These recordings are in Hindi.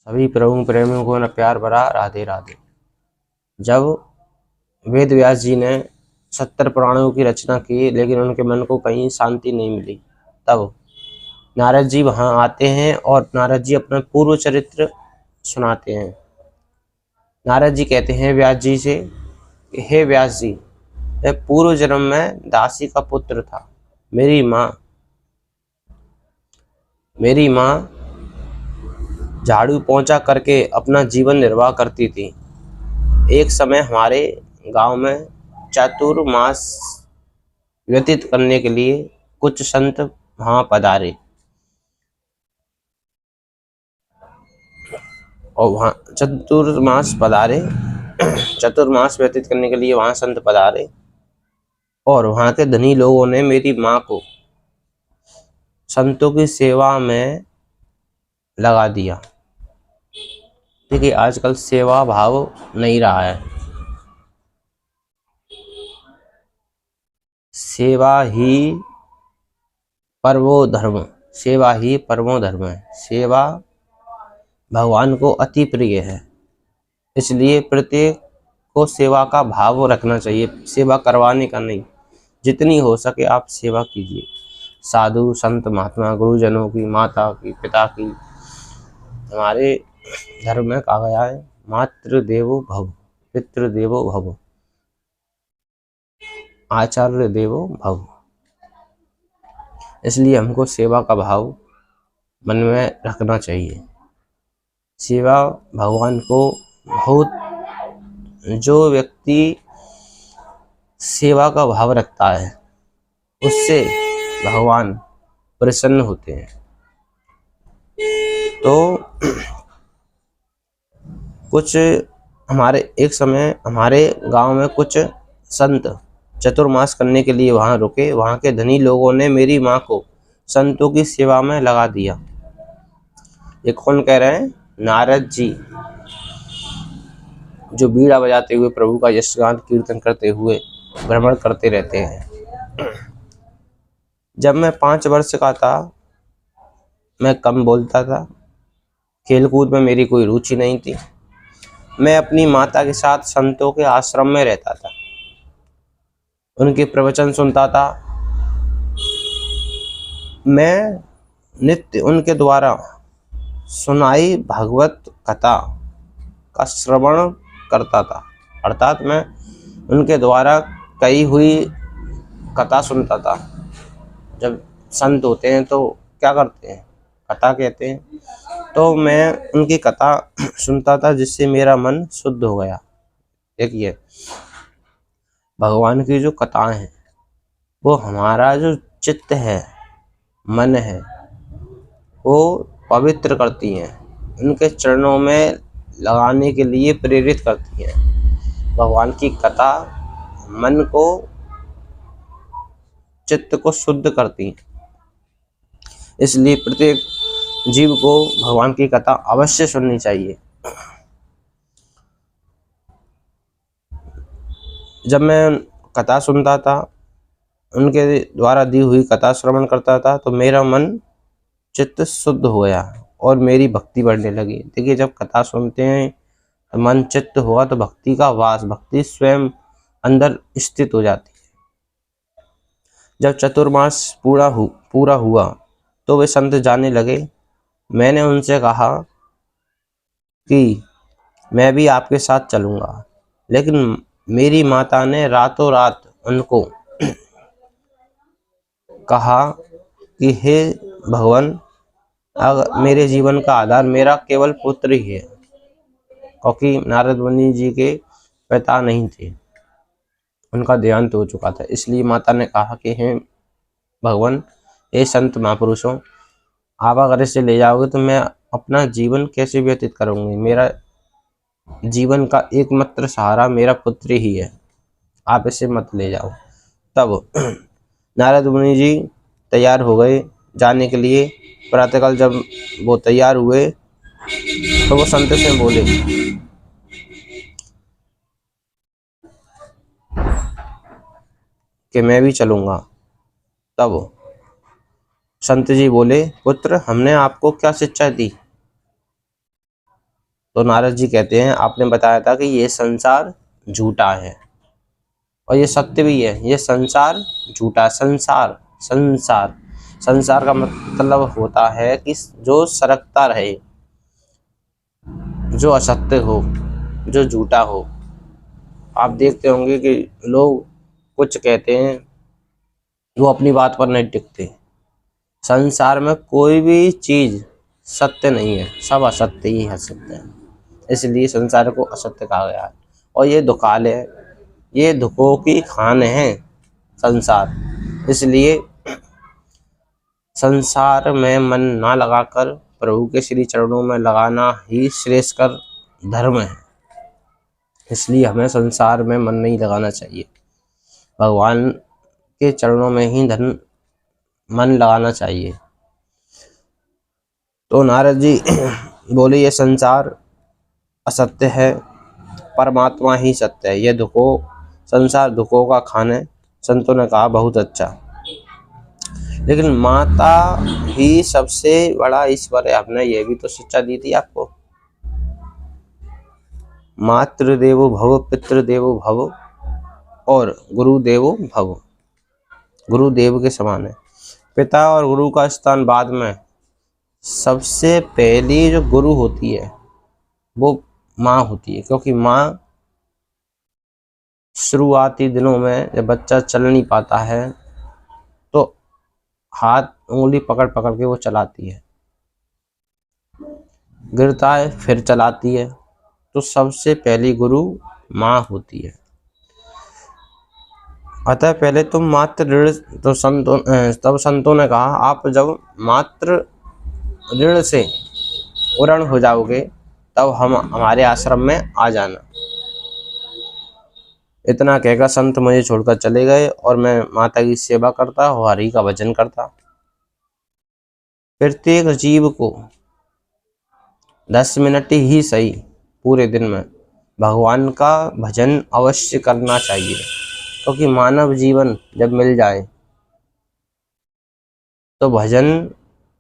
सभी प्रभु प्रेमियों को न प्यार भरा राधे राधे। जब वेद व्यास जी ने 70 पुराणों की रचना की लेकिन उनके मन को कहीं शांति नहीं मिली, तब नारद जी वहां आते हैं और नारद जी अपना पूर्व चरित्र सुनाते हैं। नारद जी कहते हैं व्यास जी से कि हे व्यास जी, मैं पूर्व जन्म में दासी का पुत्र था। मेरी माँ झाड़ू पोंछा करके अपना जीवन निर्वाह करती थी। एक समय हमारे गांव में चातुर्मास व्यतीत करने के लिए कुछ संत वहां पधारे और वहां चतुर्मास व्यतीत करने के लिए वहां संत पधारे और वहां के धनी लोगों ने मेरी माँ को संतों की सेवा में लगा दिया। देखिए आजकल सेवा भाव नहीं रहा है, सेवा ही परमो धर्म है। सेवा भगवान को अति प्रिय है, इसलिए प्रत्येक को सेवा का भाव रखना चाहिए, सेवा करवाने का नहीं। जितनी हो सके आप सेवा कीजिए, साधु संत महात्मा गुरुजनों की, माता की, पिता की। हमारे धर्म में कहा गया है मातृ देवो भव, पितृ देवो भव, आचार्य देवो भव। इसलिए हमको सेवा का भाव मन में रखना चाहिए। सेवा भगवान को बहुत, जो व्यक्ति सेवा का भाव रखता है उससे भगवान प्रसन्न होते हैं। तो कुछ एक समय हमारे गांव में कुछ संत चतुर्मास करने के लिए वहां रुके। वहां के धनी लोगों ने मेरी माँ को संतों की सेवा में लगा दिया। ये कौन कह रहे हैं? नारद जी, जो बीड़ा बजाते हुए प्रभु का यशगान कीर्तन करते हुए भ्रमण करते रहते हैं। जब मैं 5 वर्ष का था, मैं कम बोलता था, खेलकूद में मेरी कोई रुचि नहीं थी। मैं अपनी माता के साथ संतों के आश्रम में रहता था, उनके प्रवचन सुनता था। मैं नित्य उनके द्वारा सुनाई भगवत कथा का श्रवण करता था, अर्थात मैं उनके द्वारा कही हुई कथा सुनता था। जब संत होते हैं तो क्या करते हैं? कथा कहते हैं। तो मैं उनकी कथा सुनता था जिससे मेरा मन शुद्ध हो गया। देखिए भगवान की जो कथाएं हैं वो हमारा जो चित्त है, मन है, वो पवित्र करती हैं, उनके चरणों में लगाने के लिए प्रेरित करती हैं। भगवान की कथा मन को, चित्त को शुद्ध करती हैं। इसलिए प्रत्येक जीव को भगवान की कथा अवश्य सुननी चाहिए। जब मैं कथा सुनता था, उनके द्वारा दी हुई कथा श्रवण करता था, तो मेरा मन चित्त शुद्ध हो गया और मेरी भक्ति बढ़ने लगी। देखिए जब कथा सुनते हैं तो मन चित्त हुआ तो भक्ति का वास, भक्ति स्वयं अंदर स्थित हो जाती है। जब चतुर्मास पूरा हुआ तो वे संत जाने लगे। मैंने उनसे कहा कि मैं भी आपके साथ चलूंगा, लेकिन मेरी माता ने रातों रात उनको कहा कि हे भगवान, अगर मेरे जीवन का आधार मेरा केवल पुत्र ही है, क्योंकि नारद मुनि जी के पिता नहीं थे, उनका देहांत हो चुका था। इसलिए माता ने कहा कि हे भगवान, हे संत महापुरुषों, आप अगर इसे ले जाओगे तो मैं अपना जीवन कैसे व्यतीत करूंगी? मेरा जीवन का एकमात्र सहारा मेरा पुत्र ही है, आप इसे मत ले जाओ। तब नारद मुनि जी तैयार हो गए जाने के लिए। प्रातःकाल जब वो तैयार हुए तो वो संत से बोले कि मैं भी चलूंगा। तब संत जी बोले, पुत्र, हमने आपको क्या शिक्षा दी? तो नारद जी कहते हैं, आपने बताया था कि ये संसार झूठा है और ये सत्य भी है। ये संसार झूठा, संसार संसार संसार का मतलब होता है कि जो सरकता रहे, जो असत्य हो, जो झूठा हो। आप देखते होंगे कि लोग कुछ कहते हैं, वो अपनी बात पर नहीं टिकते। संसार में कोई भी चीज सत्य नहीं है, सब असत्य ही है, सत्य है। इसलिए संसार को असत्य कहा गया है। और ये दुखालय है, ये दुखों की खान है संसार। इसलिए संसार में मन ना लगाकर प्रभु के श्री चरणों में लगाना ही श्रेष्ठकर धर्म है। इसलिए हमें संसार में मन नहीं लगाना चाहिए, भगवान के चरणों में ही मन लगाना चाहिए। तो नारद जी बोले, ये संसार असत्य है, परमात्मा ही सत्य है। ये संसार दुखों का खान है। संतों ने कहा बहुत अच्छा, लेकिन माता ही सबसे बड़ा ईश्वर है। आपने ये भी तो शिक्षा दी थी आपको, मातृदेवो भव, पितृदेवो भव और गुरुदेवो भव। गुरुदेव के समान है। पिता और गुरु का स्थान बाद में। सबसे पहली जो गुरु होती है वो माँ होती है, क्योंकि माँ शुरुआती दिनों में जब बच्चा चल नहीं पाता है तो हाथ उंगली पकड़ पकड़ के वो चलाती है, गिरता है फिर चलाती है। तो सबसे पहली गुरु माँ होती है। अतः पहले तुम मात्र ऋण, तो तब संतों ने कहा, आप जब मात्र ऋण से उऋण हो जाओगे तब हम हमारे आश्रम में आ जाना। इतना कहकर संत मुझे छोड़कर चले गए और मैं माता की सेवा करता और हरि का भजन करता। प्रत्येक जीव को 10 मिनट ही सही पूरे दिन में भगवान का भजन अवश्य करना चाहिए, क्योंकि मानव जीवन जब मिल जाए तो भजन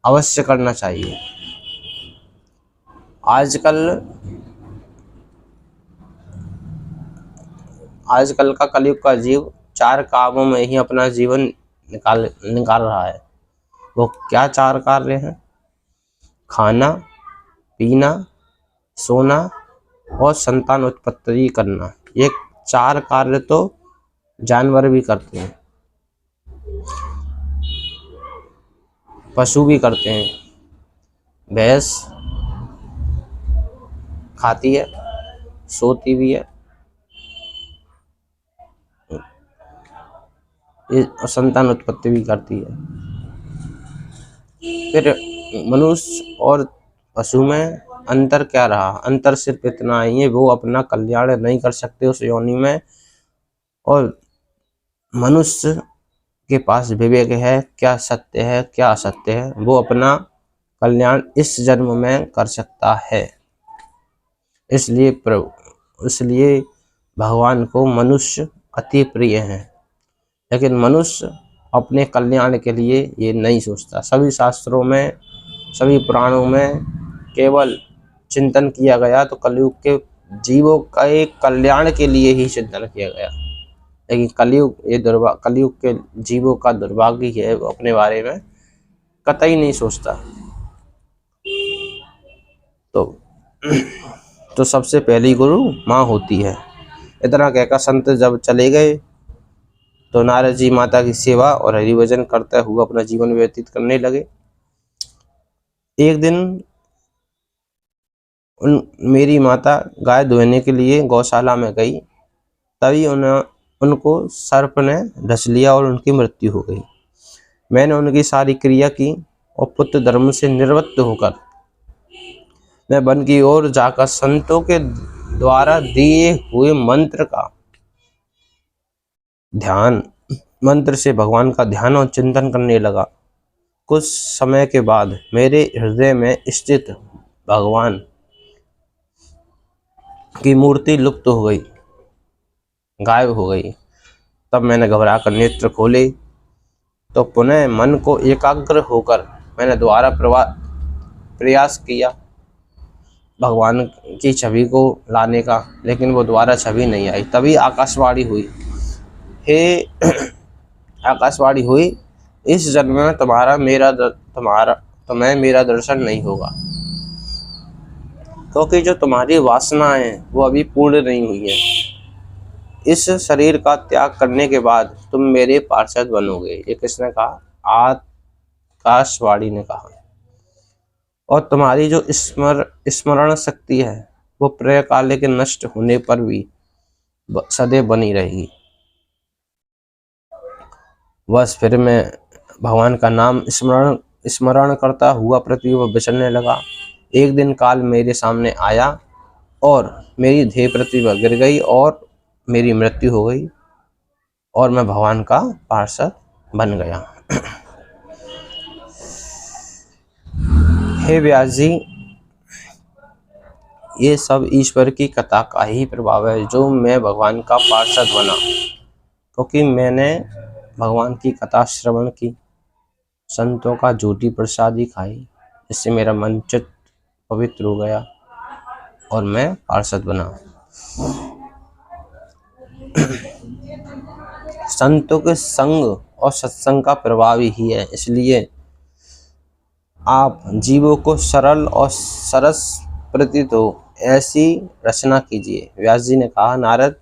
अवश्य करना चाहिए। आजकल का कलयुग का जीव 4 कामों में ही अपना जीवन निकाल रहा है। वो क्या 4 कार्य हैं? खाना, पीना, सोना और संतान उत्पत्ति करना। ये 4 कार्य तो जानवर भी करते हैं, पशु भी करते हैं। भैंस खाती है, सोती भी है, संतान उत्पत्ति भी करती है। फिर मनुष्य और पशु में अंतर क्या रहा? अंतर सिर्फ इतना ही है, वो अपना कल्याण नहीं कर सकते उस योनि में, और मनुष्य के पास विवेक है, क्या सत्य है क्या असत्य है, वो अपना कल्याण इस जन्म में कर सकता है। इसलिए भगवान को मनुष्य अति प्रिय है, लेकिन मनुष्य अपने कल्याण के लिए ये नहीं सोचता। सभी शास्त्रों में, सभी पुराणों में केवल चिंतन किया गया तो कलयुग के जीवों का एक कल्याण के लिए ही चिंतन किया गया। लेकिन कलयुग के जीवों का दुर्भाग्य है, वो अपने बारे में कतई नहीं सोचता। तो सबसे पहली गुरु माँ होती है। इतना कहकर संत जब चले गए तो नारद जी माता की सेवा और हरिभजन करते हुए अपना जीवन व्यतीत करने लगे। एक दिन मेरी माता गाय दुहने के लिए गौशाला में गई, तभी उनको सर्प ने डस लिया और उनकी मृत्यु हो गई। मैंने उनकी सारी क्रिया की और पुत्र धर्म से निवृत्त होकर मैं वन की ओर जाकर संतों के द्वारा दिए हुए मंत्र से भगवान का ध्यान और चिंतन करने लगा। कुछ समय के बाद मेरे हृदय में स्थित भगवान की मूर्ति लुप्त हो गई, गायब हो गई। तब मैंने घबराकर नेत्र खोले तो पुनः मन को एकाग्र होकर मैंने दोबारा प्रयास किया भगवान की छवि को लाने का, लेकिन वो दोबारा छवि नहीं आई। तभी आकाशवाणी हुई, हे आकाशवाणी हुई, इस जन्म में तुम्हें मेरा दर्शन नहीं होगा, क्योंकि जो तुम्हारी वासना है वो अभी पूर्ण नहीं हुई है। इस शरीर का त्याग करने के बाद तुम मेरे पार्षद बनोगे। ये किसने कहा? आकाशवाणी ने कहा। और तुम्हारी जो स्मरण शक्ति है वो प्रलय के नष्ट होने पर भी सदैव बनी रहेगी। बस फिर मैं भगवान का नाम स्मरण करता हुआ पृथ्वी पर विचरने लगा। एक दिन काल मेरे सामने आया और मेरी देह पृथ्वी पर गिर गई और मेरी मृत्यु हो गई और मैं भगवान का पार्षद बन गया। हे व्यास जी, ये सब ईश्वर की कथा का ही प्रभाव है जो मैं भगवान का पार्षद बना, क्योंकि मैंने भगवान की कथा श्रवण की, संतों का झूठी प्रसादी खाई, इससे मेरा मन चित्त पवित्र हो गया और मैं पार्षद बना। संतों के संग और सत्संग का प्रभाव ही है, इसलिए आप जीवों को सरल और सरस प्रतीत हो ऐसी रचना कीजिए। व्यास जी ने कहा, नारद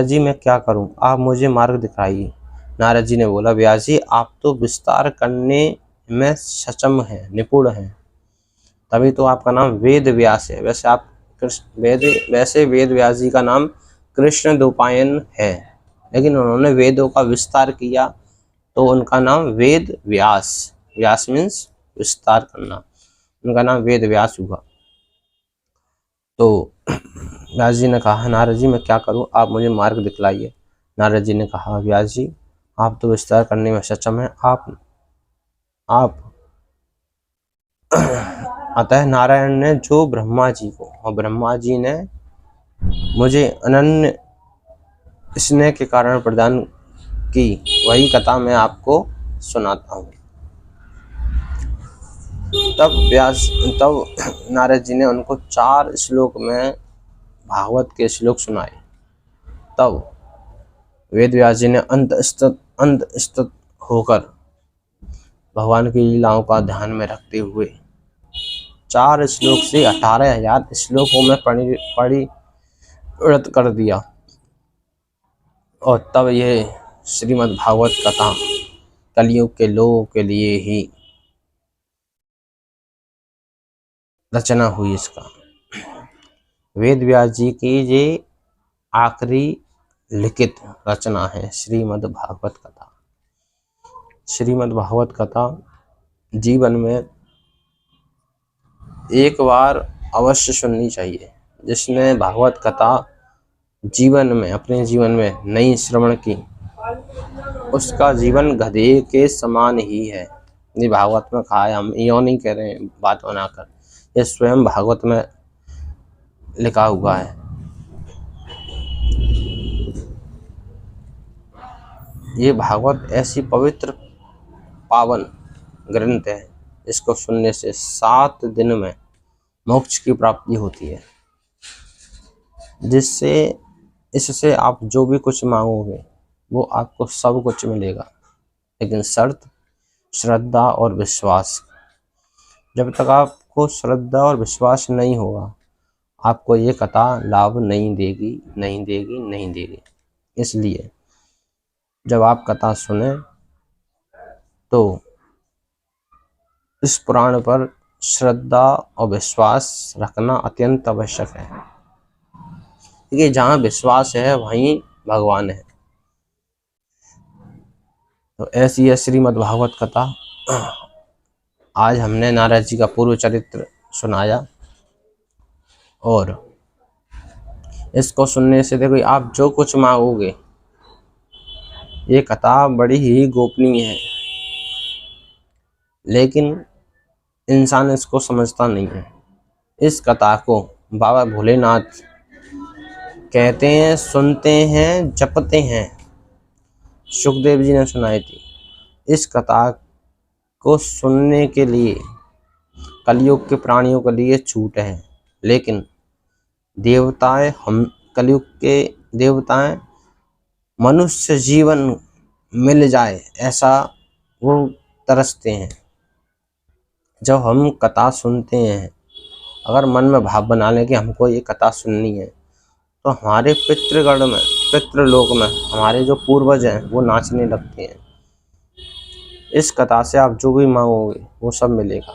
जी मैं क्या करूं, आप मुझे मार्ग दिखाइए। नारद जी ने बोला, व्यास जी आप तो विस्तार करने में सक्षम हैं, निपुण हैं, तभी तो आपका नाम वेद व्यास है। वैसे वेद व्यास जी का नाम कृष्ण द्वैपायन है, लेकिन उन्होंने वेदों का विस्तार किया तो उनका नाम वेद व्यास, व्यास मीन्स विस्तार करना, उनका नाम वेद व्यास हुआ। तो व्यास जी ने कहा, नारद जी मैं क्या करूं, आप मुझे मार्ग दिखलाइए। नारद जी ने कहा, व्यास जी आप तो विस्तार करने में सक्षम हैं, आप अतः नारायण ने जो ब्रह्मा जी को और ब्रह्मा जी ने मुझे अनन्य स्नेह के कारण प्रदान की, वही कथा मैं आपको सुनाता हूँ। तब नारद जी ने उनको 4 श्लोक में भागवत के श्लोक सुनाए। तब वेद व्यास जी ने अंत होकर भगवान की लीलाओं का ध्यान में रखते हुए 4 श्लोक से 18,000 श्लोकों में परिणत कर दिया। और तब ये श्रीमद् भागवत कथा कलयुग के लोगों के लिए ही रचना हुई। इसका वेद व्यास जी की ये आखिरी लिखित रचना है श्रीमद् भागवत कथा। श्रीमद् भागवत कथा जीवन में एक बार अवश्य सुननी चाहिए। जिसने भागवत कथा अपने जीवन में नहीं श्रवण की, उसका जीवन गधे के समान ही है। ये भागवत में कहा है, हम यो नहीं कह रहे हैं बात बनाकर, ये स्वयं भागवत में लिखा हुआ है। ये भागवत ऐसी पवित्र पावन ग्रंथ है, इसको सुनने से 7 दिन में मोक्ष की प्राप्ति होती है, इससे आप जो भी कुछ मांगोगे वो आपको सब कुछ मिलेगा, लेकिन शर्त श्रद्धा और विश्वास। जब तक आपको श्रद्धा और विश्वास नहीं होगा, आपको ये कथा लाभ नहीं देगी। इसलिए जब आप कथा सुने तो इस पुराण पर श्रद्धा और विश्वास रखना अत्यंत आवश्यक है, क्योंकि जहाँ विश्वास है वहीं भगवान है। तो ऐसी है श्रीमद् भागवत कथा। आज हमने नारद जी का पूर्व चरित्र सुनाया, और इसको सुनने से देखो आप जो कुछ मांगोगे, ये कथा बड़ी ही गोपनीय है, लेकिन इंसान इसको समझता नहीं है। इस कथा को बाबा भोलेनाथ कहते हैं, सुनते हैं, जपते हैं। सुखदेव जी ने सुनाई थी। इस कथा को सुनने के लिए कलयुग के प्राणियों के लिए छूट है, लेकिन देवताएं हम कलयुग के देवताएं मनुष्य जीवन मिल जाए ऐसा वो तरसते हैं। जब हम कथा सुनते हैं, अगर मन में भाव बना लें कि हमको ये कथा सुननी है, तो हमारे पितृगण में, पितृलोक में हमारे जो पूर्वज हैं वो नाचने लगते हैं। इस कथा से आप जो भी मांगोगे वो सब मिलेगा।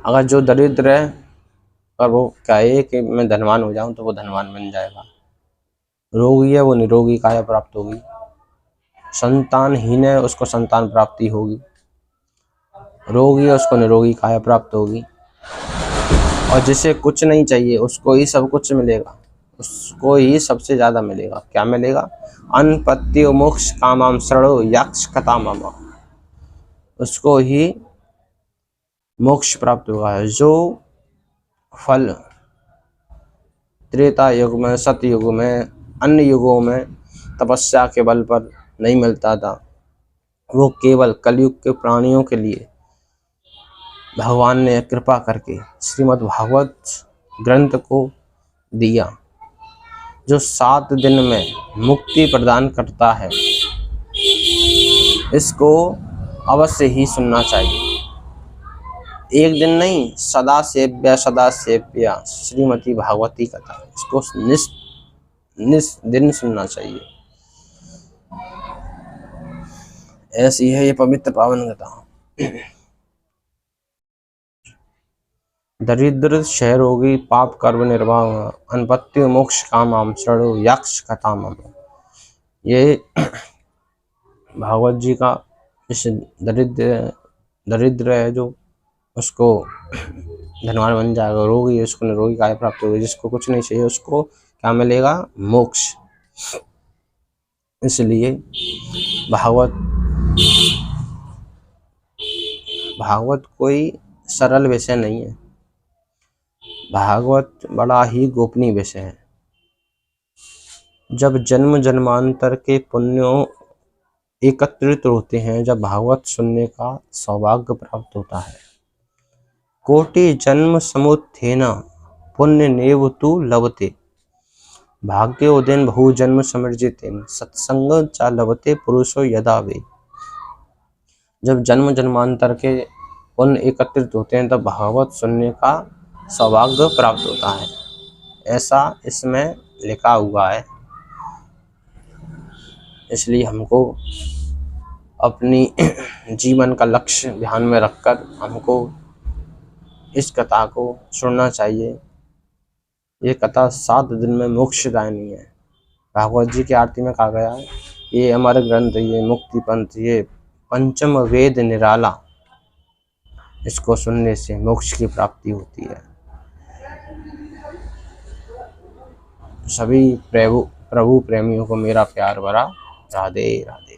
अगर जो दरिद्र है और वो कहे कि मैं धनवान हो जाऊं, तो वो धनवान बन जाएगा। रोगी है वो निरोगी काया प्राप्त होगी। संतानहीन है उसको संतान प्राप्ति होगी। रोगी है उसको निरोगी काया प्राप्त होगी। और जिसे कुछ नहीं चाहिए उसको ही सब कुछ मिलेगा, उसको ही सबसे ज्यादा मिलेगा। क्या मिलेगा? अनपत्यो मोक्ष कामाम शरणो यक्ष कथा मम, उसको ही मोक्ष प्राप्त होगा। जो फल त्रेता युग में, सतयुग में, अन्य युगों में तपस्या के बल पर नहीं मिलता था, वो केवल कलयुग के प्राणियों के लिए भगवान ने कृपा करके श्रीमद् भागवत ग्रंथ को दिया, जो 7 दिन में मुक्ति प्रदान करता है। इसको अवश्य ही सुनना चाहिए। एक दिन नहीं, सदा सेव्या श्रीमती भागवती कथा, इसको निस दिन सुनना चाहिए। ऐसी है ये पवित्र पावन कथा। दरिद्र क्षय रोगी पाप कर्म निर्वाह अनपत्य मोक्ष कामाम शरणो यक्ष कथा मम। ये भागवत जी का इस दरिद्र है जो, उसको धनवान बन जाएगा। रोगी है उसको निरोगी काया प्राप्त होगी। जिसको कुछ नहीं चाहिए उसको क्या मिलेगा? मोक्ष। इसलिए भागवत कोई सरल विषय नहीं है। भागवत बड़ा ही गोपनीय विषय है। जब जन्म जन्मांतर के पुण्यों एकत्रित होते हैं, जब भागवत सुनने का सौभाग्य प्राप्त होता है। कोटि जन्म समुत्थेन पुण्य नेव तु लभते भाग्योदयन बहु जन्म समर्जितेन सत्संग च लभते पुरुषो यदा वे। जब जन्म जन्मांतर के पुण्य एकत्रित होते हैं तब भागवत सुनने का सौभाग्य प्राप्त होता है, ऐसा इसमें लिखा हुआ है। इसलिए हमको अपनी जीवन का लक्ष्य ध्यान में रखकर हमको इस कथा को सुनना चाहिए। ये कथा 7 दिन में मोक्षदायिनी है। भागवत जी की आरती में कहा गया है, ये अमर ग्रंथ, ये मुक्ति पंथ, ये पंचम वेद निराला, इसको सुनने से मोक्ष की प्राप्ति होती है। सभी प्रभु प्रेमियों को मेरा प्यार भरा राधे राधे।